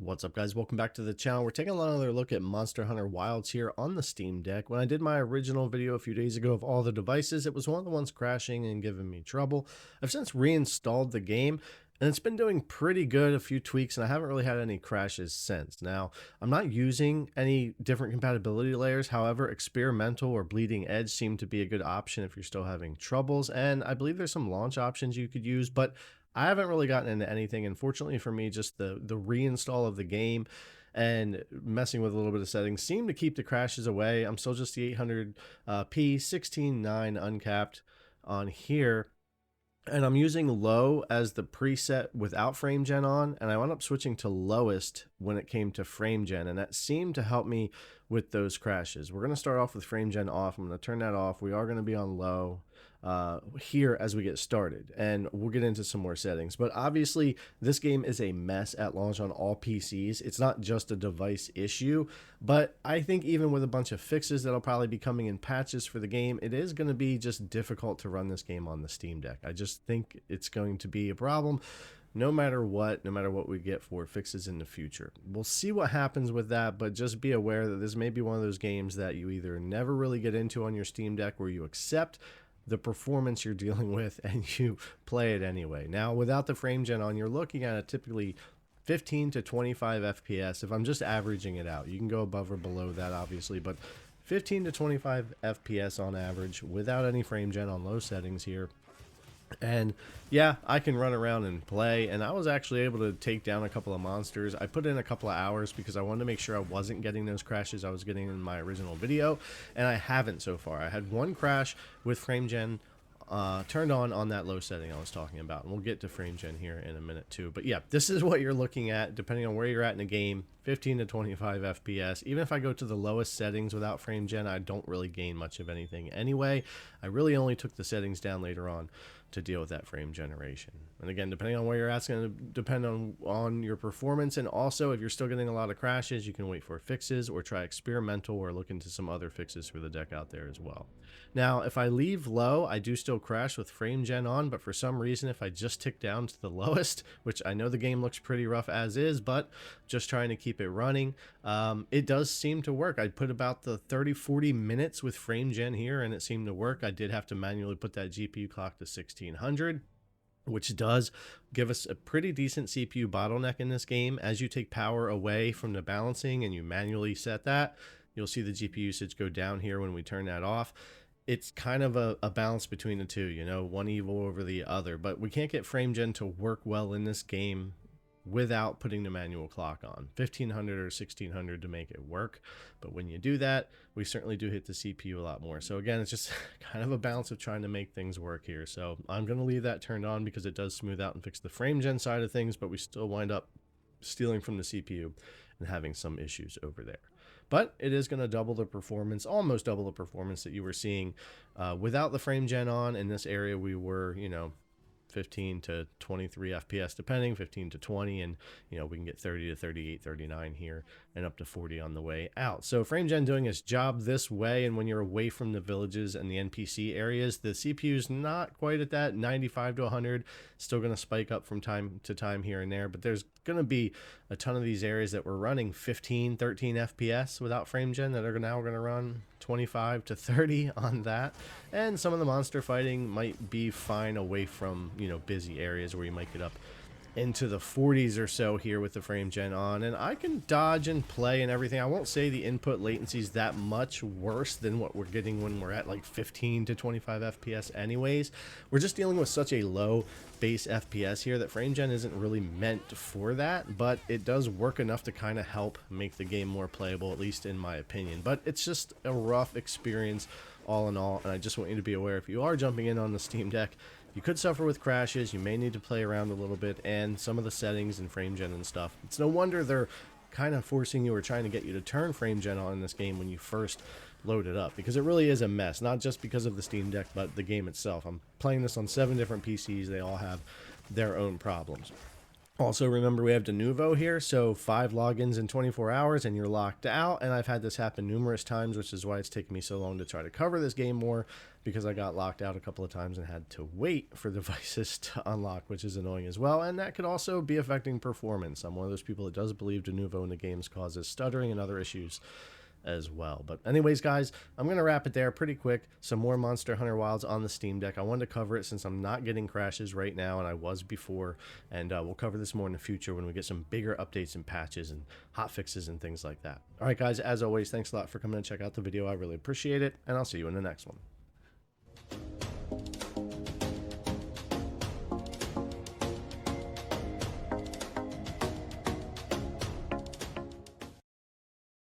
What's up, guys? Welcome back to the channel. We're taking another look at Monster Hunter Wilds here on the Steam Deck. When I did my original video a few days ago of all the devices, it was one of the ones crashing and giving me trouble. I've since reinstalled the game, and it's been doing pretty good, a few tweaks, and I haven't really had any crashes since. Now, I'm not using any different compatibility layers. However, experimental or bleeding edge seem to be a good option if you're still having troubles, and I believe there's some launch options you could use, but I haven't really gotten into anything. Unfortunately for me, just the reinstall of the game and messing with a little bit of settings seem to keep the crashes away. I'm still just the 800p 16:9 uncapped on here, and I'm using low as the preset without frame gen on, and I wound up switching to lowest when it came to frame gen, and that seemed to help me with those crashes. We're going to start off with frame gen off. I'm going to turn that off. We are going to be on low here as we get started, and we'll get into some more settings. But obviously this game is a mess at launch on all PCs. It's not just a device issue, but I think even with a bunch of fixes that'll probably be coming in patches for the game, it is going to be just difficult to run this game on the Steam Deck. I just think it's going to be a problem no matter what we get for fixes in the future. We'll see what happens with that, but just be aware that this may be one of those games that you either never really get into on your Steam Deck, where you accept the performance you're dealing with and you play it anyway. Now, without the frame gen on, you're looking at a typically 15 to 25 FPS if I'm just averaging it out. You can go above or below that, obviously, but 15 to 25 FPS on average without any frame gen on low settings here. And yeah, I can run around and play, and I was actually able to take down a couple of monsters. I put in a couple of hours because I wanted to make sure I wasn't getting those crashes I was getting in my original video, and I haven't so far. I had one crash with frame gen turned on that low setting I was talking about, and we'll get to frame gen here in a minute too. But yeah, this is what you're looking at depending on where you're at in the game. 15 to 25 FPS. Even if I go to the lowest settings without frame gen, I don't really gain much of anything anyway. I really only took the settings down later on to deal with that frame generation. And again, depending on where you're at, it's going to depend on your performance. And also, if you're still getting a lot of crashes, you can wait for fixes or try experimental or look into some other fixes for the deck out there as well. Now, if I leave low, I do still crash with frame gen on, but for some reason, if I just tick down to the lowest, which I know the game looks pretty rough as is, but just trying to keep it running, it does seem to work. I put about the 30-40 minutes with frame gen here, and it seemed to work. I did have to manually put that GPU clock to 1600, which does give us a pretty decent CPU bottleneck in this game. As you take power away from the balancing and you manually set that, you'll see the GPU usage go down here when we turn that off. It's kind of a balance between the two, you know, one evil over the other, but we can't get frame gen to work well in this game without putting the manual clock on 1500 or 1600 to make it work. But when you do that, we certainly do hit the CPU a lot more. So again, it's just kind of a balance of trying to make things work here. So I'm going to leave that turned on because it does smooth out and fix the frame gen side of things, but we still wind up stealing from the CPU and having some issues over there. But it is going to double the performance, almost double the performance that you were seeing without the frame gen on. In this area, we were, you know, 15 to 23 FPS depending, 15 to 20, and you know, we can get 30 to 38, 39 here, and up to 40 on the way out. So frame gen doing its job this way, and when you're away from the villages and the NPC areas, the CPU's not quite at that 95 to 100, still going to spike up from time to time here and there, but there's going to be a ton of these areas that were running 15, 13 FPS without frame gen that are now going to run 25 to 30 on that. And some of the monster fighting might be fine away from, you know, busy areas where you might get up into the 40s or so here with the frame gen on, and I can dodge and play and everything. I won't say the input latency is that much worse than what we're getting when we're at like 15 to 25 FPS anyways. We're just dealing with such a low base FPS here that frame gen isn't really meant for that, but it does work enough to kind of help make the game more playable, at least in my opinion. But it's just a rough experience all in all, and I just want you to be aware, if you are jumping in on the Steam Deck, you could suffer with crashes. You may need to play around a little bit, and some of the settings and frame gen and stuff. It's no wonder they're kind of forcing you or trying to get you to turn frame gen on in this game when you first load it up, because it really is a mess, not just because of the Steam Deck, but the game itself. I'm playing this on 7 different PCs. They all have their own problems. Also, remember we have Denuvo here, so 5 logins in 24 hours and you're locked out. And I've had this happen numerous times, which is why it's taken me so long to try to cover this game more, because I got locked out a couple of times and had to wait for devices to unlock, which is annoying as well. And that could also be affecting performance. I'm one of those people that does believe Denuvo in the games causes stuttering and other issues as well. But anyways, guys, I'm going to wrap it there pretty quick. Some more Monster Hunter Wilds on the Steam Deck. I wanted to cover it since I'm not getting crashes right now, and I was before. And we'll cover this more in the future when we get some bigger updates and patches and hot fixes and things like that. All right, guys, as always, thanks a lot for coming and check out the video. I really appreciate it, and I'll see you in the next one.